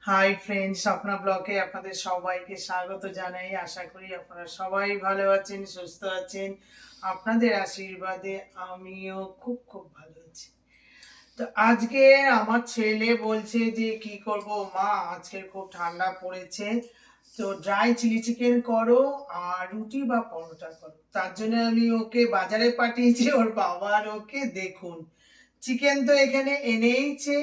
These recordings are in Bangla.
হাই ফ্রেন্ডস, স্বপ্না ব্লগে আপনাদের সবাইকে স্বাগত জানাই। আশা করি আপনারা সবাই ভালো আছেন, সুস্থ আছেন। আপনাদের আশীর্বাদে আমিও খুব খুব ভালো আছি। তো আজকে আমার ছেলে বলছে যে কি করব মা, আজকে খুব ঠান্ডা পড়েছে, তো ড্রাই চিলি চিকেন করো আর রুটি বা পরোটা করো। তার জন্য আমি ওকে বাজারে পাঠিয়েছি, ওর বাবা আর ওকে। দেখুন, চিকেন তো এখানে এনেইছে,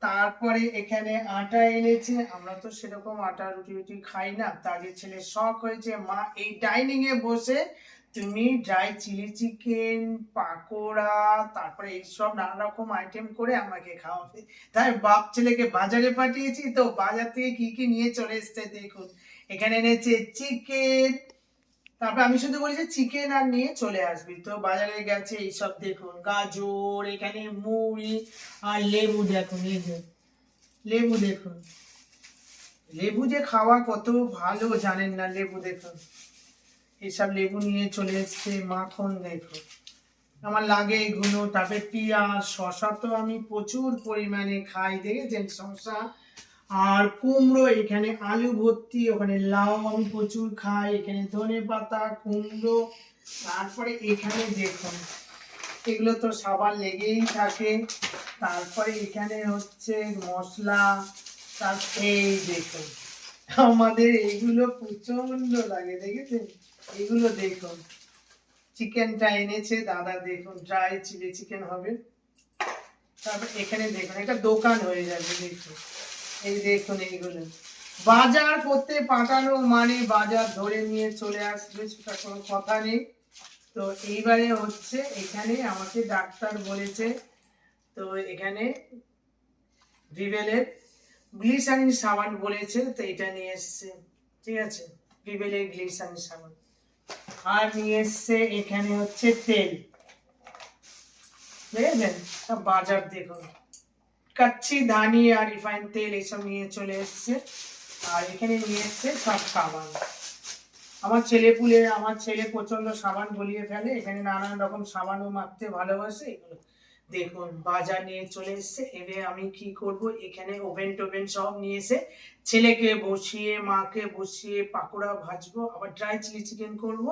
তারপরে এখানে আটা এনেছে। আমরা তো সেরকম আটা রুটি রুটি খাই না। তাদের ছেলে শখ হয়েছে, মা এই ডাইনিং এ বসে তুমি ড্রাই চিলি চিকেন, পাকোড়া, তারপরে এইসব নানা রকম আইটেম করে আমাকে খাওয়াবে। তাই বাপ ছেলেকে বাজারে পাঠিয়েছি। তো বাজার থেকে কি কি নিয়ে চলে এসছে দেখুন। এখানে এনেছে চিকেন, তারপর আমি শুধু বলেছি চিকেন আর নিয়ে চলে আসবি। তো বাজারে গেছে এইসব দেখুন, গাজর, এখানে মুড়ি আর লেবু। দেখুন এই যে লেবু, দেখুন লেবু যে খাওয়া কত ভালো জানেন না। লেবু দেখুন, এইসব লেবু নিয়ে চলে এসছে। মাখন দেখুন, আমার লাগে এগুলো। তারপরে পেঁয়াজ, শশা তো আমি প্রচুর পরিমাণে খাই, দেখেছেন শশা আর কুমড়ো। এখানে আলু ভর্তি, ওখানে লাউ আমি প্রচুর খাই। এখানে ধনে পাতা, কুমড়ো। তারপরে এখানে দেখুন, এগুলো তো সাবান লেগেই থাকে। তারপরে এখানে হচ্ছে মশলা। এই দেখুন, আমাদের এগুলো প্রচন্ড লাগে, দেখেছেন এগুলো দেখুন। চিকেনটা এনেছে দাদা, দেখুন ড্রাই চিলি চিকেন হবে। তারপর এখানে দেখুন, একটা দোকান হয়ে যাবে। দেখুন এই দেখুন, এইগুলো বাজার করতে পাঠানো মানে বাজার ধরে নিয়ে চলে আসবে, সেটা কোনো কথা নেই। তো এইবারে হচ্ছে এখানে আমাকে ডাক্তার বলেছে, তো এখানে ভিভেলের গ্লিসারিন সাবান বলেছে, তো এটা নিয়ে এসছে। ঠিক আছে, ভিভেলের গ্লিসারিন সাবান। আর নিয়ে এসছে এখানে হচ্ছে তেল, বুঝলেন? সব বাজার দেখুন, কাচ্চি ধানি আর রিফাইন তেল এইসব নিয়ে চলে এসছে। আর এখানে নিয়ে এসছে সব সাবান। আমার ছেলে প্রচন্ড সাবান গলিয়ে ফেলে, এখানে নানান রকম সাবানও মাখতে ভালোবাসে। এগুলো দেখুন বাজার নিয়ে চলে এসছে। এবার আমি কি করব, এখানে ওভেন টোভেন সব নিয়ে এসে ছেলেকে বসিয়ে মাকে বসিয়ে পাকোড়া ভাজবো, আবার ড্রাই চিলি চিকেন করব।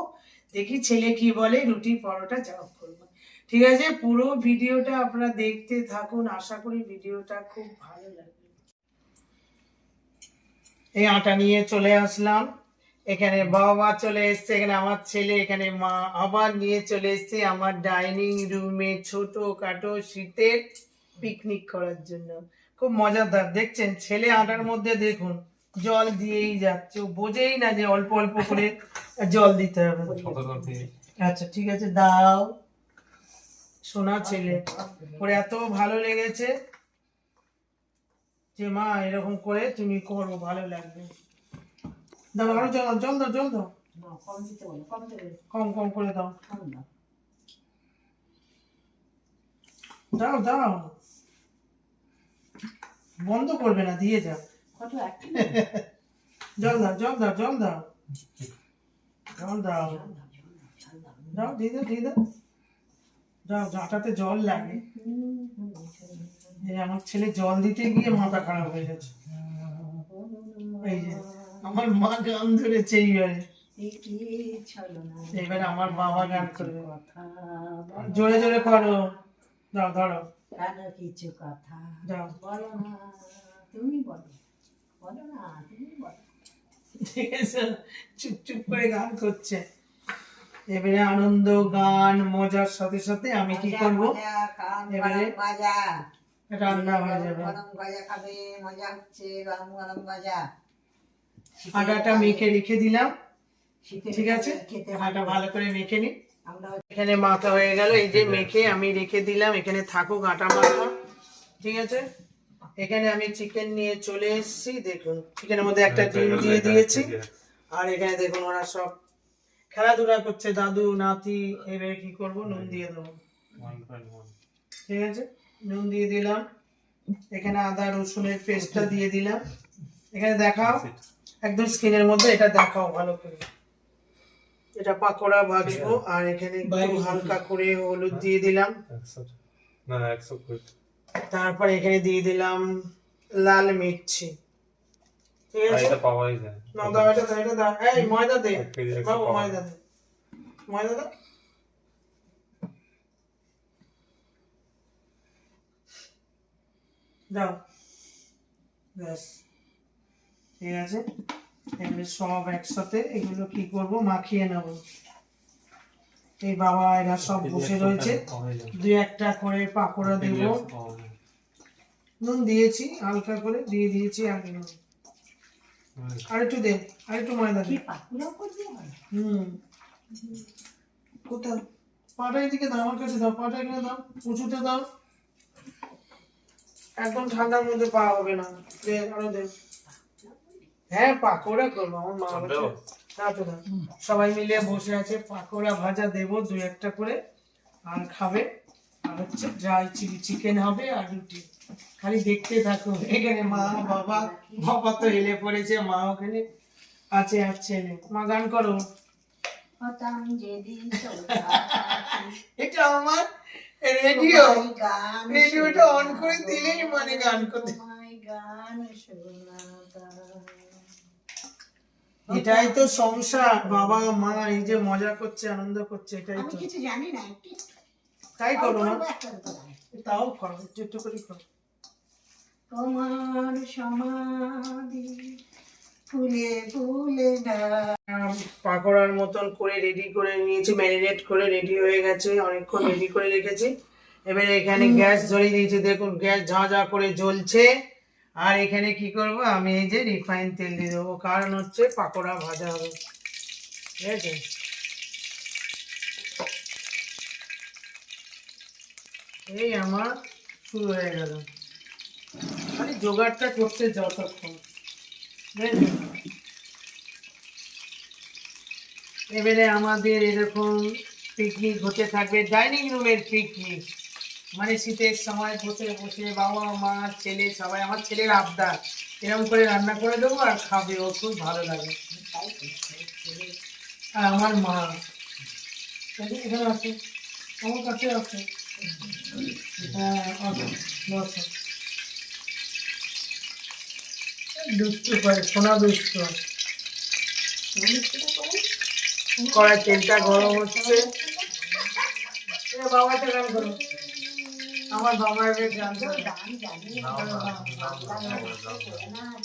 দেখি ছেলে কি বলে, রুটি পরোটা যা করবো। ঠিক আছে, পুরো ভিডিওটা আপনারা দেখতে থাকুন, আশা করি ভিডিওটা খুব ভালো লাগবে। এই আটা নিয়ে চলে আসলাম, এখানে বাবা চলে এসছে, এখানে আমার ছেলে, এখানে মা। আবার নিয়ে চলে এসছে আমার ডাইনিং রুমে ছোট খাটো শীতের পিকনিক করার জন্য। খুব মজাদার, দেখছেন ছেলে আটার মধ্যে দেখুন জল দিয়েই যাচ্ছে, ও বোঝেই না যে অল্প অল্প করে জল দিতে হবে। আচ্ছা ঠিক আছে, দাও সোনা ছেলে। ওর এত ভালো লেগেছে যে মা এরকম করে তুমি করো, ভালো লাগবে। দাও আরো জল, জল দাও, জল দাও, কম কম করে দাও, দাও দাও, বন্ধ করবে না, দিয়ে যাও। জল দাও, জল দাও, জল দাও, জল দাও, দাও, দিয়ে দাও, দিয়ে দাও, দাও, আটাতে জল লাগে। আমার ছেলে জল দিতে গিয়ে মাথা খারাপ হয়ে গেছে। এই যে আমার মা গান ধরেছে এইবারে, এবারে আমার বাবা গান করবে। জোরে জোরে করো, দাও ধরো। কিছু কথা দাও, বলো না, তুমি বলো, বলো না, তুমি বলো। ঠিক আছে, চুপ চুপ করে গান করছে। এবারে আনন্দ গান মজার সাথে সাথে আমি কি করব, এবারে রান্না হয়ে যাবে। গরম ভাজা খাবে, মজা হচ্ছে, গরম গরম ভাজা। আটাটা মেখে রেখে দিলাম, ঠিক আছে, আটা ভালো করে মেখে নি। এখানে মাখা হয়ে গেল, এই যে মেখে আমি রেখে দিলাম, এখানে থাকুক আটা মাখা। ঠিক আছে, এখানে আমি চিকেন নিয়ে চলে এসেছি। দেখুন চিকেনের মধ্যে একটা ডিম দিয়ে দিয়েছি। আর এখানে দেখুন ওরা সব খেলাধুলা করছে, দাদু নাতি। এবারে কি করব, নুন দিয়ে দেবো। ঠিক আছে, নুন দিয়ে দিলাম। এখানে আদা রসুনের পেস্টটা দিয়ে দিলাম। এখানে দেখাও একদম স্ক্রিনের মধ্যে, এটা দেখাও ভালো করে। এটা পাকোড়া ভাজবো। আর এখানে একটু হালকা করে হলুদ দিয়ে দিলাম। তারপর এখানে দিয়ে দিলাম লাল মির্চি। ঠিক আছে এটা পাওয়াই যায় না দাও এটা দাও এই ময়দা দে 1 কেজি বাবু পাওয়া ময়দা দে ময়দা দে দাও ব্যাস ঠিক আছে এগুলো সব একসাথে এগুলো কি করব মাখিয়ে নেব এই বাবা এরা সব বসে রয়েছে দুই একটা করে পাকোড়া দেব নুন দিয়েছি হালকা করে দিয়ে দিয়েছি আগে নুন আর একটু দে আর একটু ময়দা দে কি পাকুড়া করবি আমার? কোথায় পাটা এদিকে দাও আমার কাছে দাও পাটা এখানে দাও উঁচুতে দাও একদম ঠান্ডার মধ্যে পা হবে না দে আরো দে হ্যাঁ পাকোড়া করবো আমার মা বলছে না তো না সবাই মিলে বসে আছে পাকোড়া ভাজা দেবো দুই একটা করে আর খাবে আর হচ্ছে ড্রাই চিলি চিকেন হবে আর রুটি খালি দেখতে থাকো এখানে মা বাবা বাবা তো হেলে পড়েছে মা ওখানে আছে আর ছেলে মা গান করো হতাম যেদিন এটা আমার রেডিও রেডিওটা অন করে দিলেই মানে গান করতে গান শোনাতাম। এটাই তো সংসার বাবা মা এই যে মজা করছে আনন্দ করছে এটাই আমি তো কিছু জানি না তাই করো না একটা দুটো গান। তাও করো একটু একটু করে করো তোমার সমাধি ফুলে ফুলে না পাকোড়ার মতন করে রেডি করে নিয়েছি ম্যারিনেট করে রেডি হয়ে গেছে অনেকক্ষণ রেডি করে রেখেছি এবারে এখানে গ্যাস ধরিয়ে দিয়েছি দেখুন গ্যাস ঝাঁ করে জ্বলছে আর এখানে কি করব আমি এই যে রিফাইন তেল দিয়ে দেবো কারণ হচ্ছে পাকোড়া ভাজা হবে ঠিক আছে এই আমার শুরু হয়ে গেল মানে জোগাড়টা করতে যতক্ষণ বুঝলেন? এবারে আমাদের এরকম পিকনিক হতে থাকবে ডাইনিং রুমের পিকনিক মানে শীতের সময় বসে বসে বাবা মা ছেলে সবাই আমার ছেলের আবদার এরকম করে রান্না করে দেবো আর খাবে ও খুব ভালো লাগে আর আমার মা এখানে আছে আমার কাছে আছে হ্যাঁ আছে বসো। দুষ্টু করে সোনা দুষ্টু কড়াই তেলটা গরম হচ্ছে বাবাটা গান করো আমার বাবার গান করে গান জানি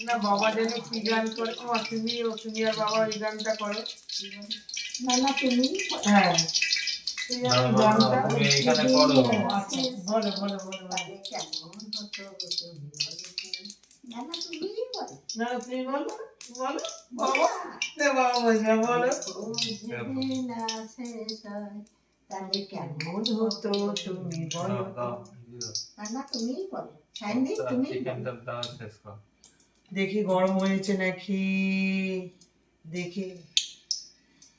না বাবা জানি কি গান করে ও তুমি আর বাবা এই গানটা করো না না তুমি হ্যাঁ গানটা তুমি এইখানে করো আচ্ছা বলো বলো বলো বলো। কেমন হতো না না তুমি বলো না তুমি বলো বলো বাবা দে বাবা বলবে বলো যেদিন শেষ হয় তাহলে কেমন হতো তুমি বলো দাও না না তুমি বলো সাইন্দি তুমি চিকেনটা দাও শেষ কর দেখি গরম হয়েছে নাকি দেখি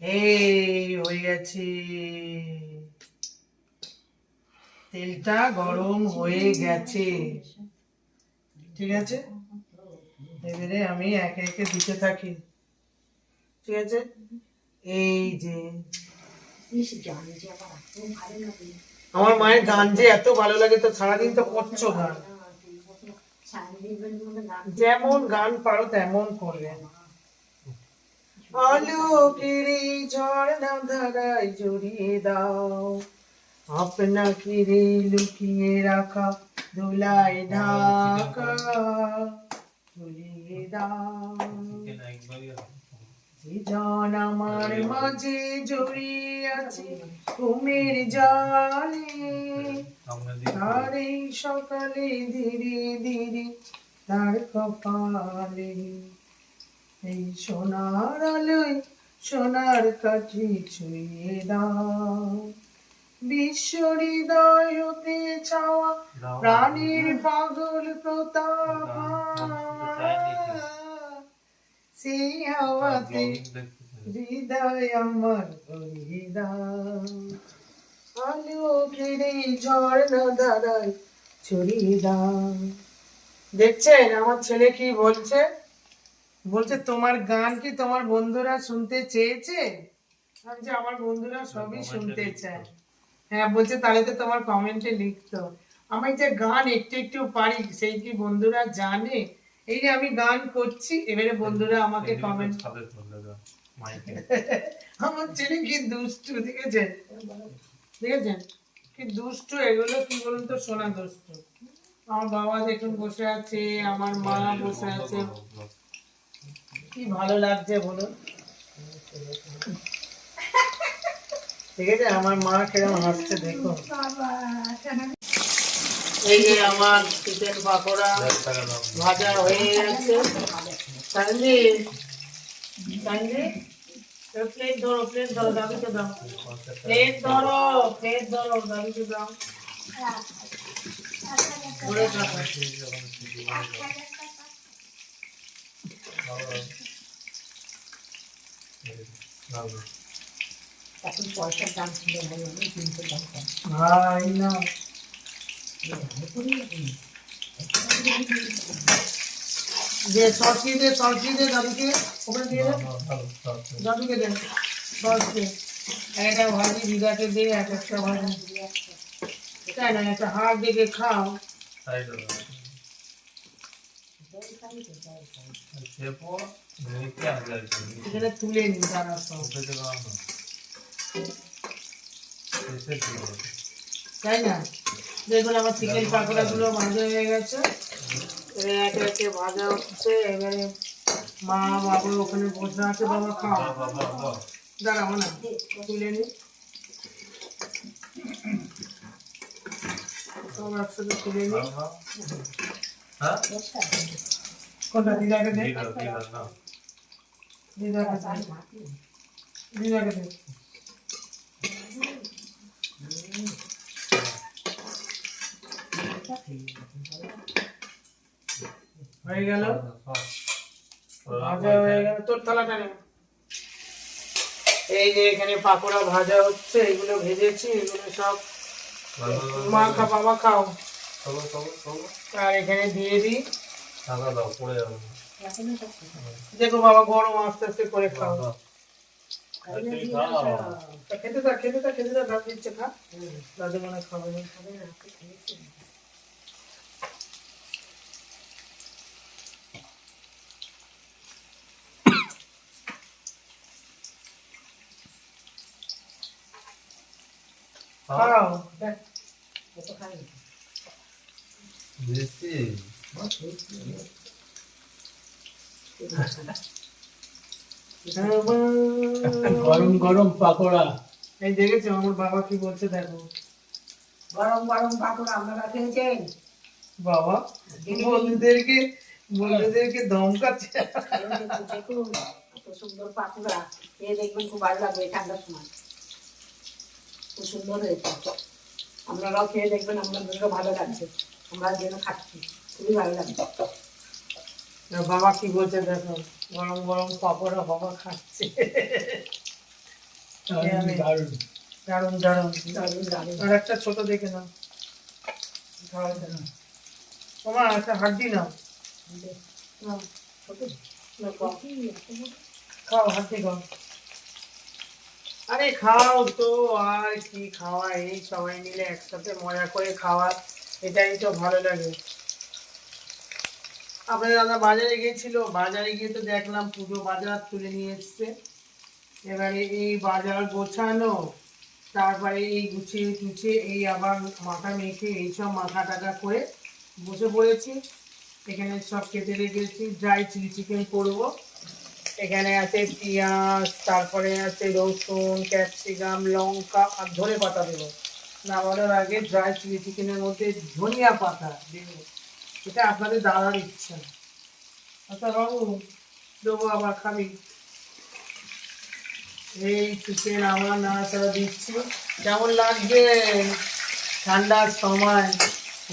এই হয়ে গেছে তেলটা গরম হয়ে গেছে ঠিক আছে এবারে আমি একে একে দিতে থাকি ঠিক আছে এই যে ইস গান যে আবার এত ভালো লাগে আমার মায়ের গান যে এত ভালো লাগে তো সারাদিন তো করছো গান সাইন্দির মধ্যে গান যেমন গান পারো তেমন করবে আলোকের এই ঝর্ণা ধারায় জড়িয়ে দাও আপনাকে রে লুকিয়ে রাখা দোলায় ঢাকা ঝুলিয়ে দাও চিকেন একবারই যে জন আমার মাঝে জড়িয়ে আছে ঘুমের জালে আমরা দিই তার এই সকালে ধীরে ধীরে তার কপালে এই সোনার আলোয় সোনার কাঠি ছুঁয়ে দাও বিশ্ব হৃদয় হতে চাওয়া প্রাণীর পাগল প্রতাপ সেই হাওয়াতে হৃদয় আমার ভরিয়ে দাও আলোকের এই ঝর্ণা ধারায় ছড়িয়ে দাও দেখছেন আমার ছেলে কি বলছে বলছে তোমার গান কি তোমার বন্ধুরা শুনতে চেয়েছে আমি যে আমার বন্ধুরা সবই শুনতে চায় হ্যাঁ বলছে তাহলে তো তোমার কমেন্টে লিখতো আমি যে গান একটু একটু পারি সেই কি বন্ধুরা জানে এই যে আমি গান করছি, এবারে বন্ধুরা আমাকে কমেন্ট, ছাদে ধরলে দাও মাইকে। আমার ছেলে কি দুষ্টু, দেখেছেন দেখেছেন কি দুষ্টু, এগুলো কি বলুন তো, সোনা দুষ্টু। আমার বাবা দেখুন বসে আছে, আমার মা বসে আছে, কি ভালো লাগছে বলুন। ঠিক আছে, আমার মা কিরম হাসছে দেখুন। এই যে আমার চিকেন পাকোড়া ভাজা হয়ে গেছে। সানজি, সানজি, প্লেট ধরো, প্লেট ধরো, দাদুকে দাও, প্লেট ধরো, প্লেট ধরো, দাদুকে দাও। ধরে থাকো। এখন পয়সার দাম ছিল ভাই, আমি 300 দাম কম। ভাই না, যে সসি দে, সসি দে দাদুকে, ওখানে দিয়ে দে, দাদুকে দে, সস দে। একটা ভাজি দিদাকে দে, এক একটা ভাজি, তাই না, একটা হাত দেখে খাও। এখানে তুলে নি তারা সব, তাই না। দেখুন আমার চিকেন পাকোড়া গুলো ভাজা হয়ে গেছে, এবারে একে একে ভাজা হচ্ছে। এবারে মা বাবা ওখানে বসে আছে, বাবা খাও, দাঁড়াও না, তুলে নি সব একসাথে তুলে নি। কোনটা দিদাকে দে, দিদাকে দে, দিদাকে দে। হয়ে গেল, ভাজা হয়ে গেল, তোর থালাটা নে। এই যে এখানে পাকোড়া ভাজা হচ্ছে, এগুলো ভেজেছি, এগুলো সব মা খা, বাবা খাও। আর এখানে দিয়ে দিই, দেখো বাবা গরম, আস্তে আস্তে করে খাও। খেতে থাক, খেতে থাক, খেতে থাক, দাদু দিচ্ছে, খা। দাদু মনে হয় খাবে না, খাবে না। খাও, দেখ। গরম গরম পাকোড়া। এই দেখেছো আমার বাবা কি বলছে, দেখো গরম গরম পাকোড়া আপনারা খেয়েছেন? বাবা বন্ধুদেরকে, বন্ধুদেরকে ধমকাচ্ছে। দেখুন এত সুন্দর পাকোড়া, খেয়ে দেখবেন খুব ভালো লাগবে ঠান্ডার সময়, খুব সুন্দর হয়েছে। আপনারাও খেয়ে দেখবেন, আপনাদেরও ভালো লাগবে, আমরা যেন খাচ্ছি, খুবই ভালো লাগবে। বাবা কি বলছে দেখো, গরম গরম পাপড়া বাবা খাচ্ছে। দারুণ। দারুন দারুন, দারুণ দারুণ। আর একটা ছোট দেখে নাও, খাওয়াতে না তোমার একটা হাড্ডি নাও, নাও, খাও হাড্ডি খাও। আরে খাও তো, আর কি খাওয়া, এই সবাই মিলে একসাথে মজা করে খাওয়া, এটাই তো ভালো লাগে। আপনাদের দাদা বাজারে গিয়েছিল, বাজারে গিয়ে তো দেখলাম পুজো বাজার তুলে নিয়ে এসছে। এবারে এই বাজার গোছানো, তারপরে এই গুছিয়ে টুছিয়ে এই আবার মাথা মেখে এইসব মাথা টাকা করে বসে পড়েছি। এখানে সব কেটে রেখেছি, ড্রাই চিলি চিকেন করবো। এখানে আছে পেঁয়াজ, তারপরে আছে রসুন, ক্যাপসিকাম, লঙ্কা আর ধনে পাতা দেবো। নামানোর আগে ড্রাই চিলি চিকেনের মধ্যে ধনিয়া পাতা দেবো, এটা আপনাদের দাদার ইচ্ছা। আচ্ছা বাবু দেবো, আবার খাবি। এই চিকেন আমার নাড়াচাড়া দিচ্ছি। কেমন লাগবে ঠান্ডার সময়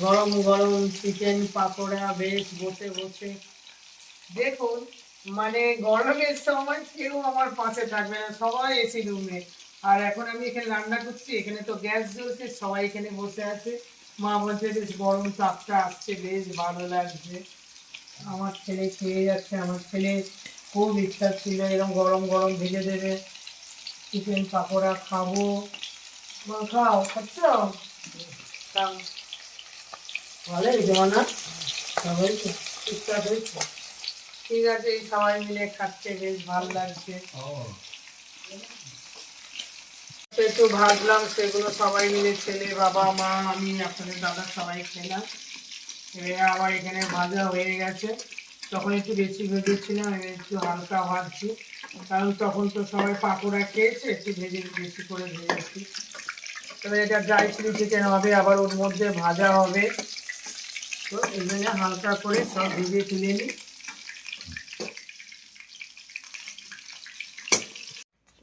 গরম গরম চিকেন পাকোড়া, বেশ বসে বসে দেখুন। মানে গরমের সময় কেউ আমার পাশে থাকবে না, সবাই এসি রুমে। আর এখন আমি এখানে রান্না করছি, এখানে তো গ্যাস জ্বলছে, সবাই এখানে বসে আছে। মা বলছে বেশ গরম তাপটা আসছে, বেশ ভালো লাগছে। আমার ছেলে খেয়ে যাচ্ছে, আমার ছেলে খুব ইচ্ছা ছিল এরকম গরম গরম ভেজে দেবে চিকেন পাকোড়া খাবো। মা খাও, খাচ্ছ? খাও, ভালো হয়েছে না? হয়েছে, ঠিকঠাক হয়েছে? ঠিক আছে, এই সবাই মিলে খাচ্ছে, বেশ ভালো লাগছে। একটু ভাজলাম, সেগুলো সবাই মিলে ছেলে, বাবা, মা, আমি, আপনাদের দাদা সবাই খেলাম। এবার আবার এখানে ভাজা হয়ে গেছে। তখন একটু বেশি ভেজেছিলাম, এবার একটু হালকা ভাজছি, কারণ তখন তো সবাই পাকোড়া খেয়েছে, একটু ভেজে বেশি করে ভেজেছি। তবে এটা ড্রাই চিলি চিকেন হবে, আবার ওর মধ্যে ভাজা হবে, তো এই জন্য হালকা করে সব ভেজে তুলে নিই।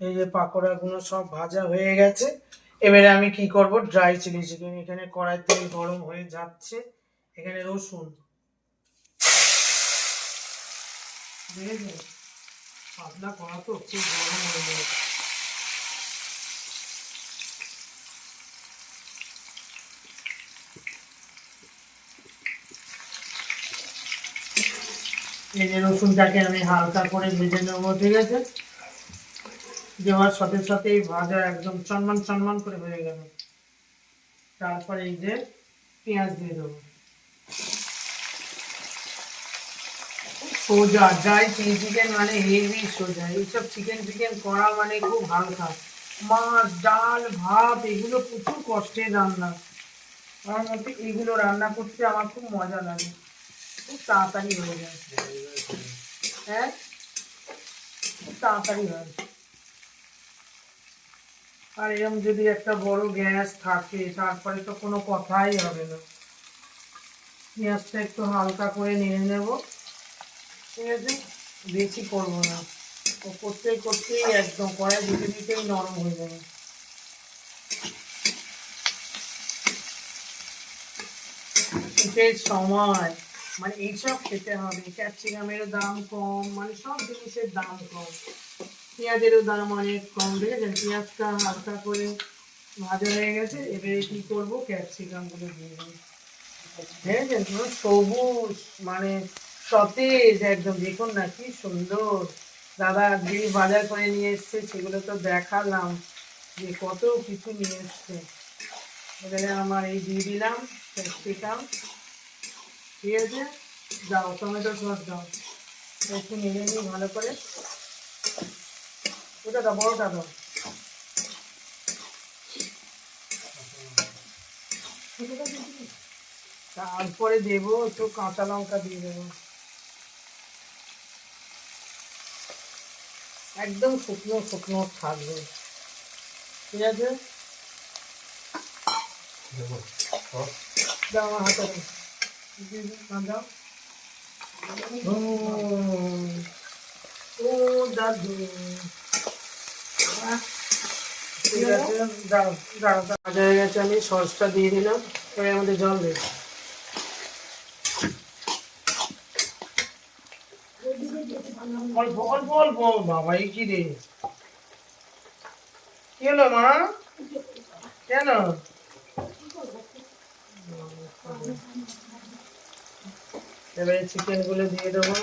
এই যে পাকোড়াগুলো সব ভাজা হয়ে গেছে। এবারে আমি কি করব, ড্রাই চিলি চিকেন, এখানে কড়াই তেল গরম হয়ে যাচ্ছে, এখানে রসুন, দেখেছেন পাতলা করা তো খুব গরম হয়ে যায়। এই যে রসুনটাকে আমি হালকা করে ভেজে নেবো, ঠিক আছে? দেওয়ার সাথে সাথেই ভাজা একদম চনমান চনমান করে হয়ে গেল। তারপরে এই যে পেঁয়াজ দিয়ে দেবো। সোজা ড্রাই চিলি চিকেন মানে হেভি সোজা, এইসব চিকেন চিকেন করা মানে খুব হালকা। মাছ, ডাল, ভাত এগুলো প্রচুর কষ্টের রান্না। আমার মতে এগুলো রান্না করতে আমার খুব মজা লাগে, খুব তাড়াতাড়ি হয়ে যায়। হ্যাঁ, খুব তাড়াতাড়ি হয়। আর এরকম যদি একটা বড় গ্যাস থাকে তারপরে তো কোনো কথাই হবে না। পেঁয়াজটা একটু হালকা করে নিয়ে নেব, ঠিক আছে? বেশি করবো না, ও করতেই করতেই একদম কড়াই দিতে দিতেই নরম হয়ে যাবে। শীতের সময় মানে এইসব খেতে হবে, ক্যাপসিকামেরও দাম কম, মানে সব জিনিসের দাম কম, পেঁয়াজেরও দাম অনেক কম। দেখেছেন পেঁয়াজটা হালকা করে ভাজা হয়ে গেছে, এবারে কি করবো, ক্যাপসিকামগুলো দিয়ে দেবো। দেখেছেন পুরো সবুজ, মানে সতেজ একদম, দেখুন না কি সুন্দর। দাদা যে বাজার করে নিয়ে এসছে সেগুলো তো দেখালাম যে কত কিছু নিয়ে এসছে। এবারে আমার এই দিয়ে দিলাম ক্যাপসিকাম, ঠিক আছে? দাও টমেটো সস দাও, একটু নেড়ে নিই ভালো করে। ওটা দাও, বড়টা দাও। তারপরে দেবো একটু কাঁচা লঙ্কা দিয়ে দেবো, একদম শুকনো শুকনো থাকবে, ঠিক আছে? দাও আমার হাতে দাও। ও দাদু, ঠিক আছে, দাও দাও দাও। ভাজা হয়ে গেছে, আমি সসটা দিয়ে দিলাম, এবার আমাদের জল দেব। অল্প অল্প অল্প, বাবা এই কি রে, কি হলো মা, কেন? এবারে চিকেন গুলো দিয়ে দেবো।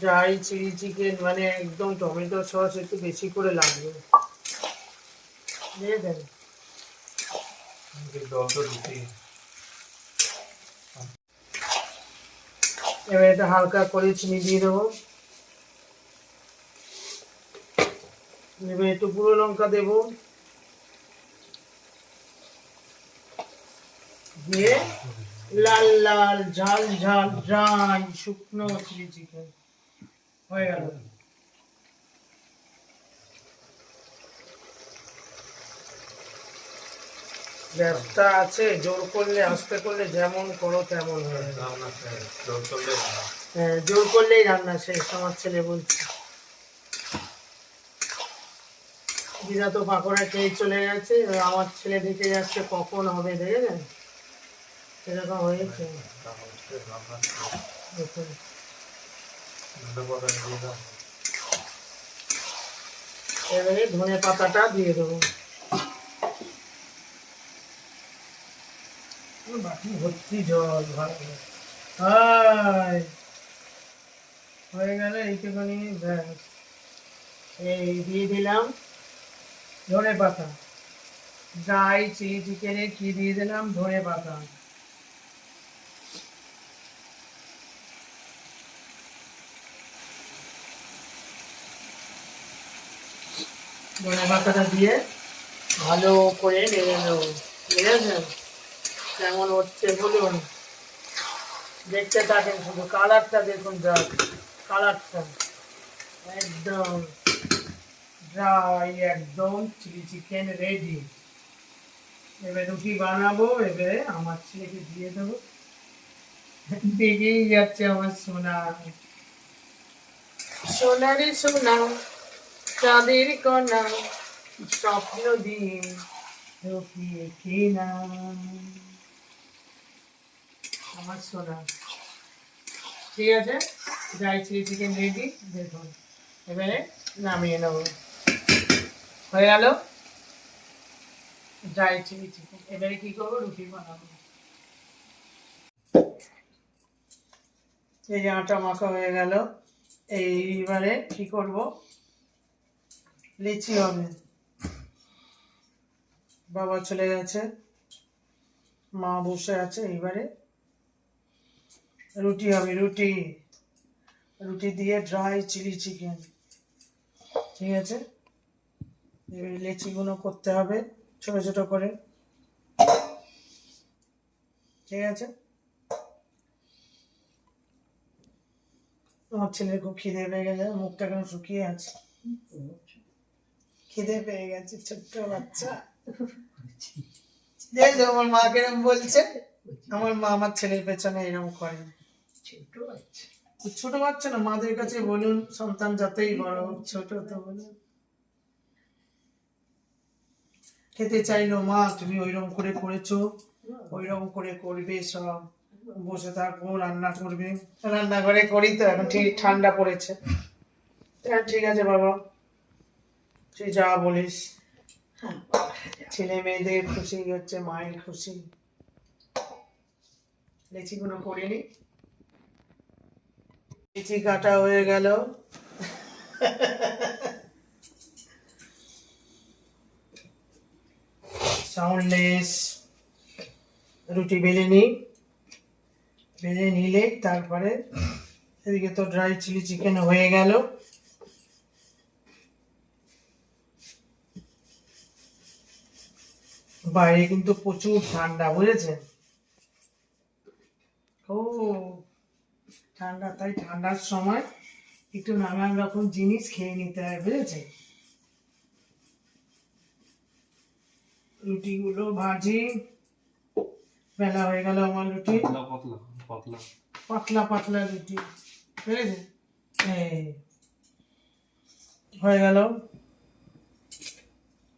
ড্রাই চিলি চিকেন মানে একদম টমেটো সস একটু বেশি করে লাগবে, দিয়ে দেন। জল তো দিতেই। এবার এটা হালকা করে চিনি দিয়ে দেবো, এবার একটু গুঁড়ো লঙ্কা দেবো, দিয়ে লাল লাল ঝাল ঝাল ড্রাই শুকনো চিলি চিকেন হয়ে গেল। গ্যাসটা আছে, জোর করলে আস্তে করলে যেমন করো তেমন হয়। রান্না শেষ, জল করলে হ্যাঁ, জোর করলেই রান্না শেষ, আমার ছেলে বলছে। দিদা তো পাকোড়া খেয়ে চলে গেছে, এবার আমার ছেলে দেখে যাচ্ছে কখন হবে, দেখেছেন এরকম হয়েছে। রান্না দেখুন দিয়ে দাও। এবারে ধনে পাতাটা দিয়ে দেবো, বাটি ভর্তি জল, ভালো। হাই হয়ে গেল এইটুকুনি, ব্যাস। এই দিয়ে দিলাম ধনে পাতা, ড্রাই চিলি চিকেনে কি দিয়ে দিলাম, ধনে পাতা। ধনে পাতাটা দিয়ে ভালো করে নেড়ে নেবো, বুঝেছেন কেমন হচ্ছে বলুন, দেখতে থাকেন, শুধু কালারটা দেখুন, যা কালারটা একদম ড্রাই, একদম চিলি চিকেন রেডি। এবার রুটি বানাবো, এবারে আমার ছেলেকে দিয়ে দেবো, দেখেই যাচ্ছে আমার সোনা, সোনারে সোনা, চাঁদের কণা, স্বপ্ন দিন রুকিয়ে কিনা, আমার সোনা। ঠিক আছে, ড্রাই চিলি চিকেন রেডি, দেখুন এবারে নামিয়ে নেবো, হয়ে গেল ড্রাই চিলি চিকেন। এবারে কি করবো, রুটি বানাবো। এই যে আটা মাখা হয়ে গেল, এইবারে কি করব, লিচি হবে। বাবা চলে গেছে, মা বসে আছে, এইবারে রুটি হবে, রুটি, রুটি দিয়ে ড্রাই চিলি চিকেন। ঠিক আছে, এবারে লিচিগুলো করতে হবে ছোট ছোট করে। ঠিক আছে, আমার ছেলের খুব খিদে পেয়ে গেছে, মুখটা কেন শুকিয়ে আছে, খিদে পেয়ে গেছে, ছোট্ট বাচ্চা। দেখো আমার মা কেরম বলছে, আমার মা আমার ছেলের পেছনে এরকম করে। ছোট বাচ্চা না, মাদের কাছে বলুন, সন্তান যতই বড় হোক, ছোট তো বলুন। খেতে চাইলো, মা তুমি ওইরকম করে করেছো, ওইরকম করে করবে, সব বসে থাকবো, রান্না করবে, রান্নাঘরে করি তো, এখন ঠিক ঠান্ডা পড়েছে। হ্যাঁ ঠিক আছে বাবা, তুই যা বলিস, ছেলে মেয়েদের খুশি হচ্ছে মায়ের খুশি। লিচিগুলো করে নি, লিচি কাটা হয়ে গেল, সাউন্ডলেস রুটি বেলে নিই, বেলে নিলে তারপরে এদিকে তো ড্রাই চিলি চিকেন হয়ে গেল। বাইরে কিন্তু প্রচুর ঠান্ডা, বুঝেছেন, ও ঠান্ডা, তাই ঠান্ডার সময় একটু নানান রকম জিনিস খেয়ে নিতে হয়, বুঝেছেন। রুটিগুলো ভাজি, বেলা হয়ে গেল আমার রুটি, পাতলা পাতলা পাতলা পাতলা পাতলা রুটি, বুঝেছেন, এই হয়ে গেল,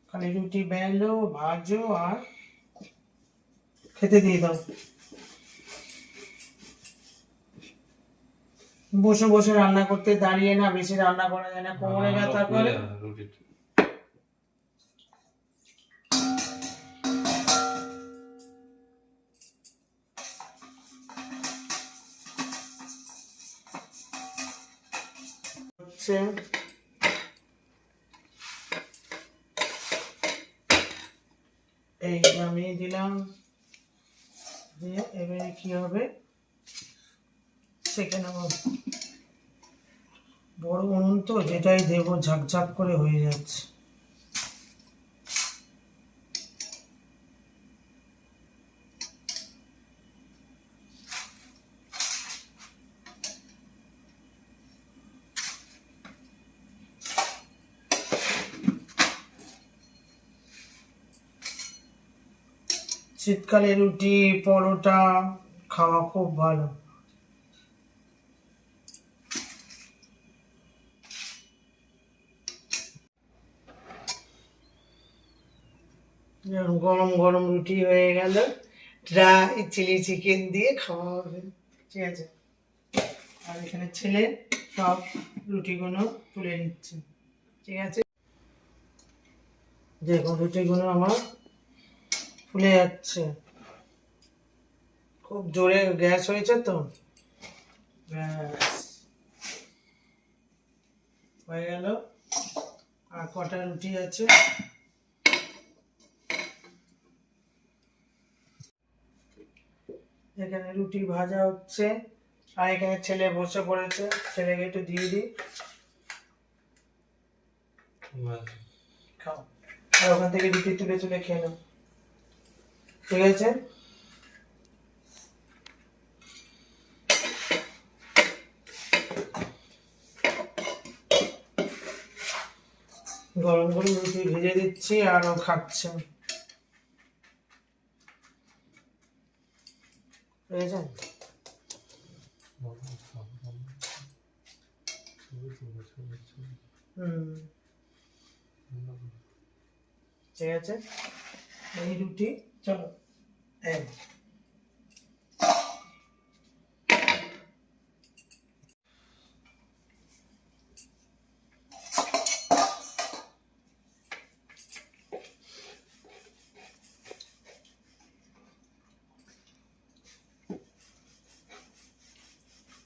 খালি রুটি বেলো, ভাজো আর খেতে দিয়ে দাও। বসে বসে রান্না করতে, দাঁড়িয়ে না বেশি রান্না করা যায় না, কোমরে ব্যথা করে। রুটিটা হচ্ছে এই নামিয়ে দিলাম, দিয়ে এবারে কি হবে, সেখানে বড় উনুন তো, যেটাই দেবো ঝাকঝাক করে হয়ে যাচ্ছে। শীতকালে রুটি পরোটা খাওয়া খুব ভালো। গরম গরম রুটি হয়ে গেল, ড্রাই চিলি চিকেন দিয়ে খাওয়া হবে। ঠিক আছে, আর এখানে ছেলে সব রুটিগুলো তুলে নিচ্ছে। ঠিক আছে, দেখুন রুটিগুলো আমার ফুলে যাচ্ছে, খুব জোরে গ্যাস হয়েছে তো, ব্যাস হয়ে গেল। আর কটা রুটি আছে, এখানে রুটি ভাজা হচ্ছে আর এখানে ছেলে বসে পড়েছে, ছেলেকে একটু দিয়ে দিই, খাও। আর ওখান থেকে রুটি তুলে তুলে খেয়ে নাও, ঠিক আছে? গরম গরম রুটি ভেজে দিচ্ছি আর ও খাচ্ছে, বুঝেছেন? ঠিক আছে, এই রুটি চলো এই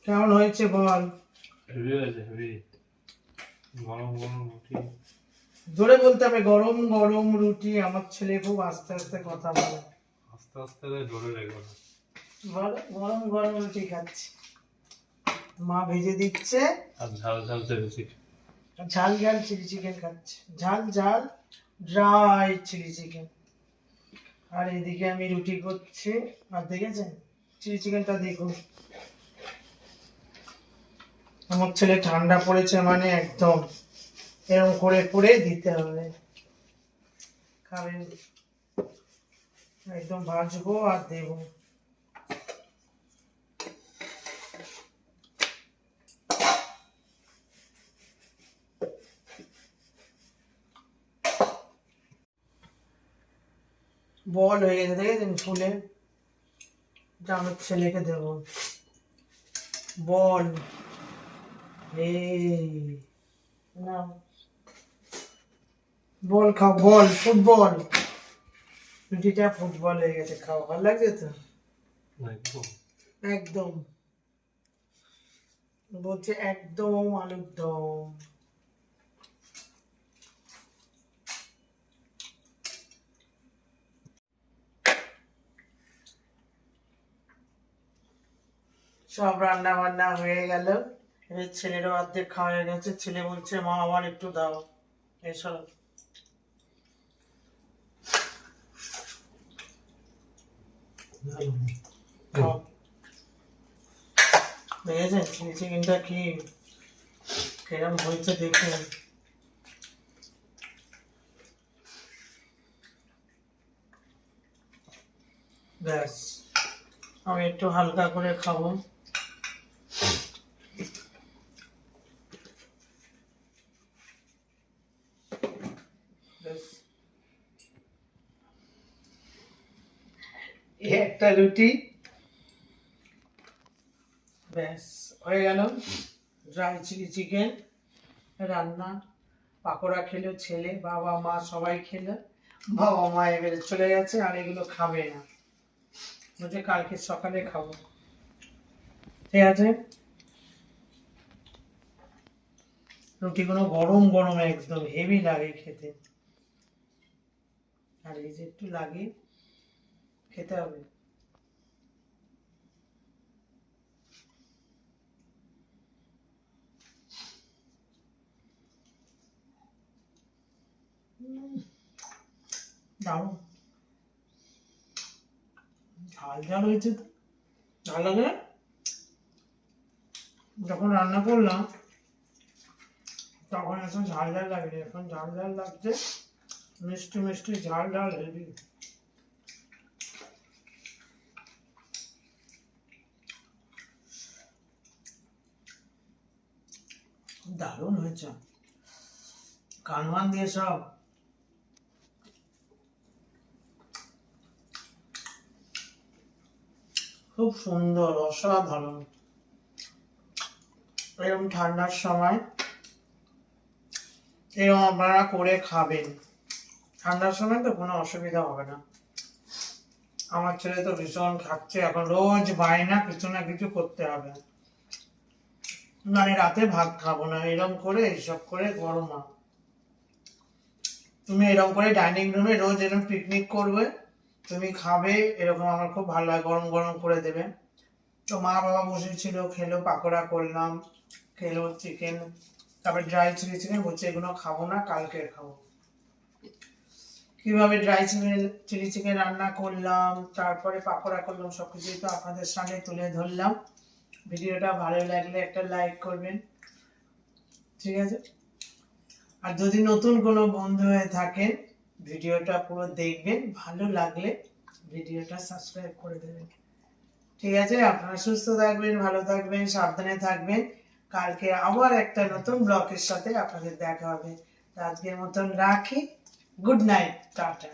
কেমন হয়েছে বল? হেভি হয়েছে, হেভি। গরম গরম রুটি। জোরে বলতে হবে, গরম গরম রুটি। আমার ছেলে খুব আস্তে আস্তে কথা বলে, আস্তে আস্তে জোরে রেখো না। বলো গরম গরম রুটি খাচ্ছি, মা ভেজে দিচ্ছে। আর ঝাল ঝাল বেশি। ঝাল ঝাল চিলি চিকেন খাচ্ছে, ঝাল ঝাল ড্রাই চিলি চিকেন। আর এদিকে আমি রুটি করছি, আর দেখেছেন চিলি চিকেনটা দেখুন। আমার ছেলে ঠান্ডা পড়েছে মানে একদম এরকম করে করে দিতে হবে, খাবেন একদম ভাজবো আর দেবো। বল হয়ে গেছে, দেখেছেন ফুলে, যা আমার ছেলেকে দেবো বল। এই না, বল খাও, বল ফুটবল, রুটিটা ফুটবল হয়ে গেছে, খাও, ভালো লাগছে তো? একদম একদম বলছে একদম আলুর দম। সব রান্না বান্না হয়ে গেল, এবার ছেলেরও অর্ধেক খাওয়া হয়ে গেছে। ছেলে বলছে মা আমার একটু দাও, এসব খাও। দেখেছেন চিলি চিকেনটা কি কিরম হয়েছে দেখুন। ব্যাস, আমি একটু হালকা করে খাবো। ব্যাস, এই একটা রুটি, ব্যাস হয়ে গেল ড্রাই চিলি চিকেন রান্না। পাকোড়া খেলো ছেলে, বাবা মা সবাই খেলো। বাবা মা এবারে চলে গেছে, আর এগুলো খাবে না, বলছে কালকে সকালে খাবো। ঠিক আছে, রুটিগুলো গরম গরম একদম হেভি লাগে খেতে, আর এই যে একটু লাগে খেতে হবে। দারুণ ঝাল ঝাল হয়েছে তো, ঝাল লাগে। যখন রান্না করলাম তখন এখন ঝাল ঝাল লাগবে, এখন ঝাল ঝাল লাগছে, মিষ্টি মিষ্টি ঝাল ঝাল হেভি। দারুণ হয়েছে, কানমান দিয়ে সব। খুব সুন্দর, অসাধারণ। এরকম ঠান্ডার সময় এরকম আপনারা করে খাবেন, ঠান্ডার সময় তো কোনো অসুবিধা হবে না। আমার ছেলে তো ভীষণ খাচ্ছে, এখন রোজ বায়না কিছু না কিছু করতে হবে। মানে রাতে ভাত খাবো না, এরকম করে এইসব করে গরম মা। তুমি এরকম করে ডাইনিং রুমে রোজ এরকম পিকনিক করবে, তুমি খাবে, এরকম আমার খুব ভালো লাগে, গরম গরম করে দেবে। তো মা বাবা বসেছিল, খেলো, পাকোড়া করলাম, খেলো চিকেন, তারপর ড্রাই চিলি চিকেন, বলছে এগুলো খাবো না, কালকে খাবো। কিভাবে ড্রাই চিলি চিকেন রান্না করলাম, তারপরে পাকোড়া করলাম, সবকিছুই তো আপনাদের সামনে তুলে ধরলাম। ভিডিওটা ভালো লাগলে একটা লাইক করবেন, ঠিক আছে? আর যদি নতুন কোনো বন্ধু হয়ে থাকেন, ভিডিওটা পুরো দেখবেন, ভালো লাগলে ভিডিওটা সাবস্ক্রাইব করে দেবেন, ঠিক আছে? আপনারা সুস্থ থাকবেন, ভালো থাকবেন, সাবধানে থাকবেন। কালকে আবার একটা নতুন ব্লগের সাথে আপনাদের দেখা হবে। তো আজকের মতন রাখি, গুড নাইট, টাটা।